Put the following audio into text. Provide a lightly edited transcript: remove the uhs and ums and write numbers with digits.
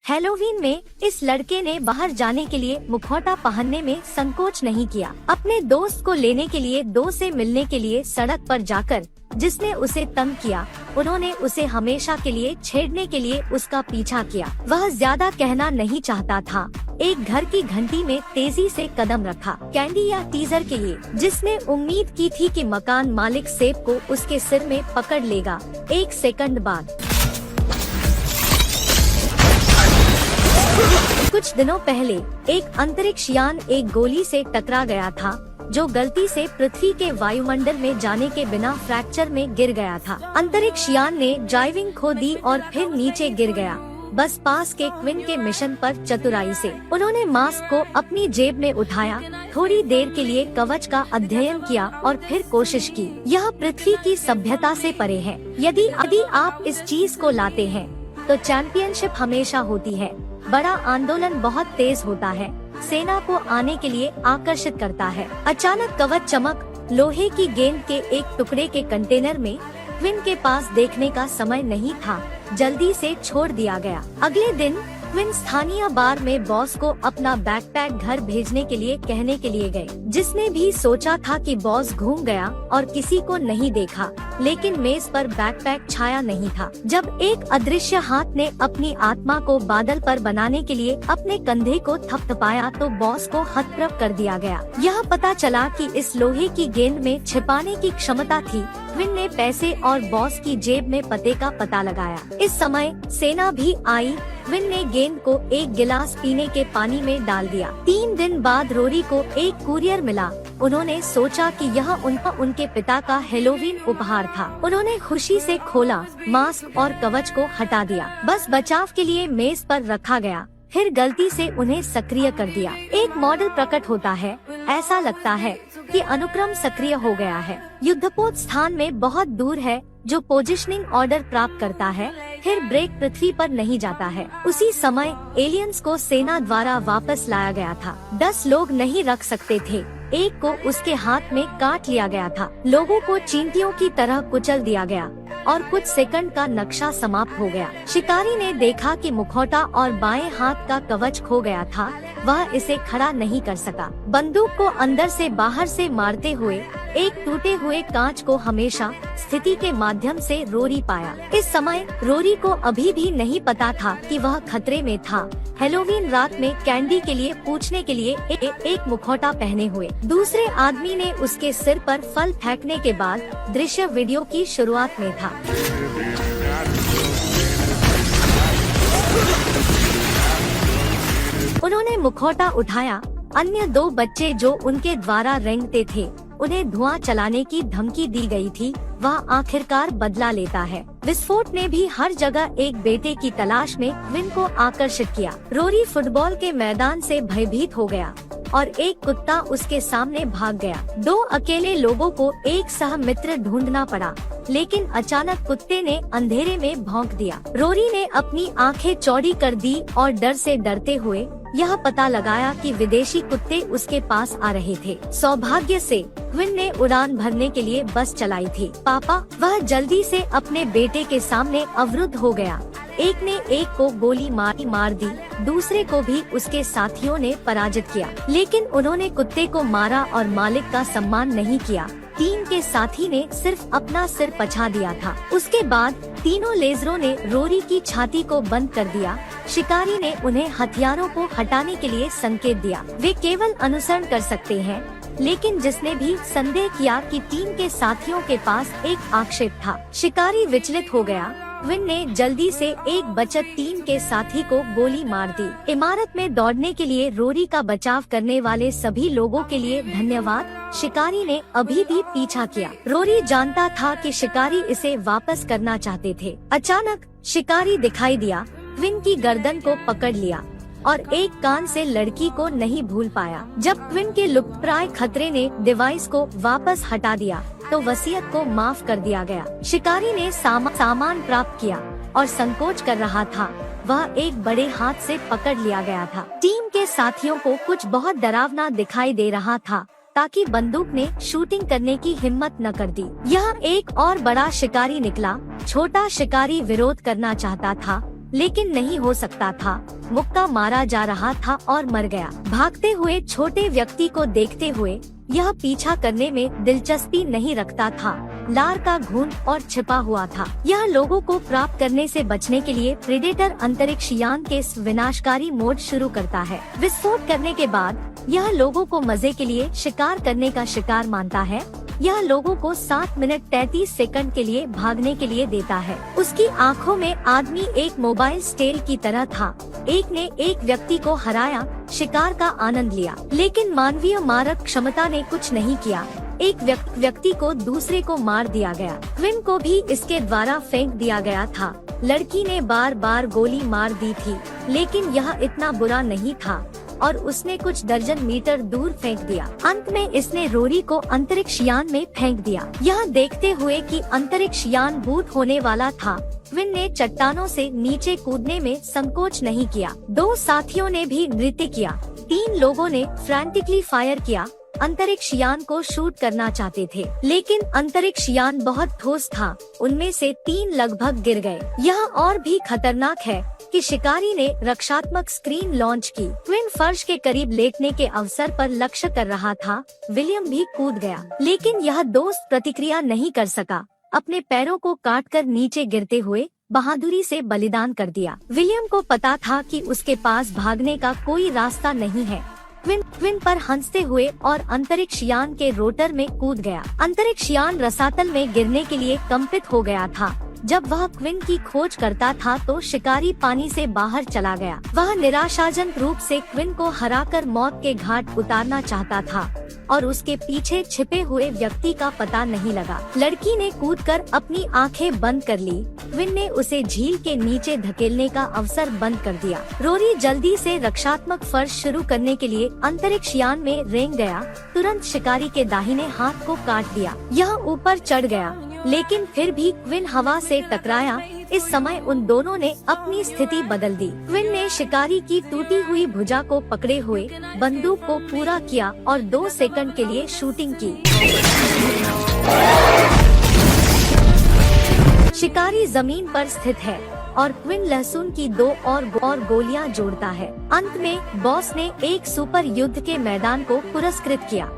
Halloween में इस लड़के ने बाहर जाने के लिए मुखौटा पहनने में संकोच नहीं किया। अपने दोस्त को लेने के लिए से मिलने के लिए सड़क पर जाकर जिसने उसे तंग किया, उन्होंने उसे हमेशा के लिए छेड़ने के लिए उसका पीछा किया। वह ज्यादा कहना नहीं चाहता था। एक घर की घंटी में तेजी से कदम रखा, कैंडी या टीजर के लिए, जिसने उम्मीद की थी कि मकान मालिक सेब को उसके सिर में पकड़ लेगा। एक सेकंड बाद कुछ दिनों पहले एक अंतरिक्ष यान एक गोली से टकरा गया था, जो गलती से पृथ्वी के वायुमंडल में जाने के बिना फ्रैक्चर में गिर गया था। अंतरिक्ष यान ने ड्राइविंग खो दी और फिर नीचे गिर गया। बस पास के क्विन के मिशन पर चतुराई से उन्होंने मास्क को अपनी जेब में उठाया, थोड़ी देर के लिए कवच का अध्ययन किया और फिर कोशिश की। यह पृथ्वी की सभ्यता से परे है। यदि आप इस चीज को लाते हैं तो चैंपियनशिप हमेशा होती है। बड़ा आंदोलन बहुत तेज होता है, सेना को आने के लिए आकर्षित करता है। अचानक कवच चमक, लोहे की गेंद के एक टुकड़े के कंटेनर में क्विन के पास देखने का समय नहीं था, जल्दी से छोड़ दिया गया। अगले दिन क्विन स्थानीय बार में बॉस को अपना बैकपैक घर भेजने के लिए कहने के लिए गए। जिसने भी सोचा था कि बॉस घूम गया और किसी को नहीं देखा, लेकिन मेज पर बैकपैक छाया नहीं था। जब एक अदृश्य हाथ ने अपनी आत्मा को बादल पर बनाने के लिए अपने कंधे को थपथपाया तो बॉस को हतप्रभ कर दिया गया। यह पता चला कि इस लोहे की गेंद में छिपाने की क्षमता थी। क्विन ने पैसे और बॉस की जेब में पते का पता लगाया। इस समय सेना भी आई। क्विन ने गेंद को एक गिलास पीने के पानी में डाल दिया। 3 दिन बाद रोरी को एक कुरियर मिला। उन्होंने सोचा कि यह उनके पिता का हैलोवीन उपहार था। उन्होंने खुशी से खोला, मास्क और कवच को हटा दिया। बस बचाव के लिए मेज पर रखा गया, फिर गलती से उन्हें सक्रिय कर दिया। एक मॉडल प्रकट होता है। ऐसा लगता है कि अनुक्रम सक्रिय हो गया है। युद्धपोत स्थान में बहुत दूर है, जो पोजिशनिंग ऑर्डर प्राप्त करता है, फिर ब्रेक पृथ्वी पर नहीं जाता है। उसी समय एलियंस को सेना द्वारा वापस लाया गया था। 10 लोग नहीं रख सकते थे। एक को उसके हाथ में काट लिया गया था। लोगों को चींटियों की तरह कुचल दिया गया और कुछ सेकंड का नक्शा समाप्त हो गया। शिकारी ने देखा कि मुखौटा और बाएं हाथ का कवच खो गया था। वह इसे खड़ा नहीं कर सका। बंदूक को अंदर से बाहर से मारते हुए एक टूटे हुए कांच को हमेशा स्थिति के माध्यम से रोरी पाया। इस समय रोरी को अभी भी नहीं पता था कि वह खतरे में था। हैलोवीन रात में कैंडी के लिए पूछने के लिए एक मुखौटा पहने हुए दूसरे आदमी ने उसके सिर पर फल फेंकने के बाद दृश्य वीडियो की शुरुआत में था। उन्होंने मुखौटा उठाया। अन्य 2 बच्चे जो उनके द्वारा रेंगते थे, उन्हें धुआं चलाने की धमकी दी गई थी। वह आखिरकार बदला लेता है। विस्फोट ने भी हर जगह एक बेटे की तलाश में क्विन को आकर्षित किया। रोरी फुटबॉल के मैदान से भयभीत हो गया और एक कुत्ता उसके सामने भाग गया। 2 अकेले लोगों को एक सह मित्र ढूंढना पड़ा, लेकिन अचानक कुत्ते ने अंधेरे में भौंक दिया। रोरी ने अपनी आंखें चौड़ी कर दी और डर से डरते हुए यह पता लगाया कि विदेशी कुत्ते उसके पास आ रहे थे। सौभाग्य से क्विन ने उड़ान भरने के लिए बस चलाई थी। पापा, वह जल्दी से अपने बेटे के सामने अवरुद्ध हो गया। एक ने एक को गोली मार दी, दूसरे को भी उसके साथियों ने पराजित किया, लेकिन उन्होंने कुत्ते को मारा और मालिक का सम्मान नहीं किया। टीम के साथी ने सिर्फ अपना सिर पछा दिया था। उसके बाद तीनों लेजरों ने रोरी की छाती को बंद कर दिया। शिकारी ने उन्हें हथियारों को हटाने के लिए संकेत दिया। वे केवल अनुसरण कर सकते हैं, लेकिन जिसने भी संदेह किया कि टीम के साथियों के पास एक आक्षेप था, शिकारी विचलित हो गया। क्विन ने जल्दी से एक बचत टीम के साथी को गोली मार दी। इमारत में दौड़ने के लिए रोरी का बचाव करने वाले सभी लोगों के लिए धन्यवाद। शिकारी ने अभी भी पीछा किया। रोरी जानता था कि शिकारी इसे वापस करना चाहते थे। अचानक शिकारी दिखाई दिया, क्विन की गर्दन को पकड़ लिया और एक कान से लड़की को नहीं भूल पाया। जब क्विन के लुप्तप्राय खतरे ने डिवाइस को वापस हटा दिया तो वसीयत को माफ कर दिया गया। शिकारी ने सामान प्राप्त किया और संकोच कर रहा था। वह एक बड़े हाथ से पकड़ लिया गया था। टीम के साथियों को कुछ बहुत डरावना दिखाई दे रहा था, ताकि बंदूक ने शूटिंग करने की हिम्मत न कर दी। यह एक और बड़ा शिकारी निकला। छोटा शिकारी विरोध करना चाहता था, लेकिन नहीं हो सकता था। मुक्का मारा जा रहा था और मर गया। भागते हुए छोटे व्यक्ति को देखते हुए यह पीछा करने में दिलचस्पी नहीं रखता था। लार का घून और छिपा हुआ था। यह लोगों को प्राप्त करने से बचने के लिए प्रेडेटर अंतरिक्ष यान के विनाशकारी मोड शुरू करता है। विस्फोट करने के बाद यह लोगों को मजे के लिए शिकार करने का शिकार मानता है। यह लोगों को 7 मिनट 33 सेकंड के लिए भागने के लिए देता है। उसकी आंखों में आदमी एक मोबाइल स्टेल की तरह था। एक ने एक व्यक्ति को हराया, शिकार का आनंद लिया, लेकिन मानवीय मारक क्षमता ने कुछ नहीं किया। एक व्यक्ति को दूसरे को मार दिया गया। क्विन को भी इसके द्वारा फेंक दिया गया था। लड़की ने बार बार गोली मार दी थी, लेकिन यह इतना बुरा नहीं था और उसने कुछ दर्जन मीटर दूर फेंक दिया। अंत में इसने रोरी को अंतरिक्ष यान में फेंक दिया। यह देखते हुए कि अंतरिक्ष यान बूट होने वाला था, क्विन ने चट्टानों से नीचे कूदने में संकोच नहीं किया। 2 साथियों ने भी नृत्य किया। 3 लोगों ने फ्रैंटिकली फायर किया। अंतरिक्ष यान को शूट करना चाहते थे, लेकिन अंतरिक्ष यान बहुत ठोस था। उनमें से 3 लगभग गिर गए। यह और भी खतरनाक है कि शिकारी ने रक्षात्मक स्क्रीन लॉन्च की। क्विन फर्श के करीब लेटने के अवसर पर लक्ष्य कर रहा था। विलियम भी कूद गया, लेकिन यह दोस्त प्रतिक्रिया नहीं कर सका। अपने पैरों को काटकर नीचे गिरते हुए बहादुरी से बलिदान कर दिया। विलियम को पता था कि उसके पास भागने का कोई रास्ता नहीं है। क्विन पर हंसते हुए और अंतरिक्ष यान के रोटर में कूद गया। अंतरिक्ष यान रसातल में गिरने के लिए कंपित हो गया था। जब वह क्विन की खोज करता था तो शिकारी पानी से बाहर चला गया। वह निराशाजनक रूप से क्विन को हराकर मौत के घाट उतारना चाहता था और उसके पीछे छिपे हुए व्यक्ति का पता नहीं लगा। लड़की ने कूदकर अपनी आंखें बंद कर ली। क्विन ने उसे झील के नीचे धकेलने का अवसर बंद कर दिया। रोरी जल्दी से रक्षात्मक फर्श शुरू करने के लिए अंतरिक्ष यान में रेंग गया। तुरंत शिकारी के दाहिने हाथ को काट दिया। यह ऊपर चढ़ गया, लेकिन फिर भी क्विन हवा से टकराया। इस समय उन दोनों ने अपनी स्थिति बदल दी। क्विन ने शिकारी की टूटी हुई भुजा को पकड़े हुए बंदूक को पूरा किया और 2 सेकंड के लिए शूटिंग की। शिकारी जमीन पर स्थित है और क्विन लहसुन की 2 और गोलियां जोड़ता है। अंत में बॉस ने एक सुपर युद्ध के मैदान को पुरस्कृत किया।